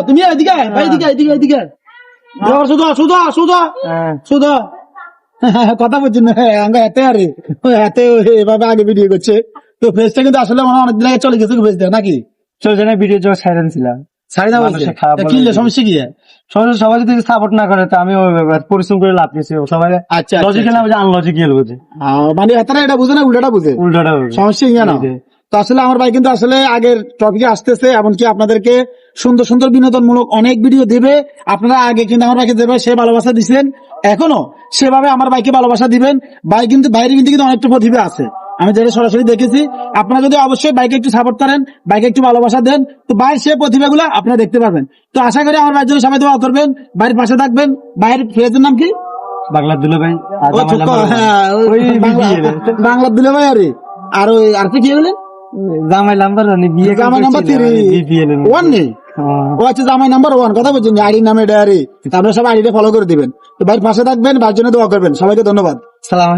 তুমি এদিকে এদিকে কথা বলছেন এতে আরে এতে এভাবে আগে ভিডিও করছে তো ফেসটা কিন্তু আসলে মনে হয় অনেকদিন আগে চলে গেছে ফেস দেয় নাকি চলছে না ভিডিও যখন সাইলেন্ট ছিলাম কি সমস্যা কি সবাই যদি সাপোর্ট না করে তো আমি পরিশ্রম করে লাভ নিচ্ছি সবাই আচ্ছা লজিক্যাল বুঝে আনলজিক্যাল বুঝে মানে এতটা এটা বুঝে না উল্টাটা বুঝে সমস্যা ইয়া না তো আসলে আমার ভাই কিন্তু আসলে আগের টপিকে আসতেছে এমনকি আপনাদেরকে সুন্দর সুন্দর বিনোদনমূলক অনেক ভিডিও দিবে আপনারা আগে কিন্তু আমার ভাইকে যেভাবে সে ভালোবাসা দিচ্ছেন এখনো সেভাবে আমার ভাইকে ভালোবাসা দিবেন ভাই কিন্তু বাইরের কিন্তু অনেকটা প্রতিভা আছে আমি যেটা সরাসরি দেখেছি আপনারা যদি অবশ্যই বাইকে একটু সাপোর্ট করেন বাইকে একটু ভালোবাসা দেন তো বাইরের সে প্রতিভাগুলো আপনারা দেখতে পাবেন তো আশা করি আমার ভাইয়ের জন্য সবাই দোয়া করবেন বাইরের পাশে থাকবেন বাইরের ফ্রেজের নাম কি বাংলা দুলে ভাই বাংলা দুলে ভাই আরে আর ওই আর কি বলেন জামাই নাম্বার জামাই নাম্বার 1 নেই ও আচ্ছা জামাই নাম্বার 1 কথা বলছেন আইডি নামে ডায়ারি তারপরে সব আইডিটা ফলো করে দিবেন তো ভাই পাশে থাকবেন ভাইয়ের জন্য দোয়া করবেন সবাইকে ধন্যবাদ সালাম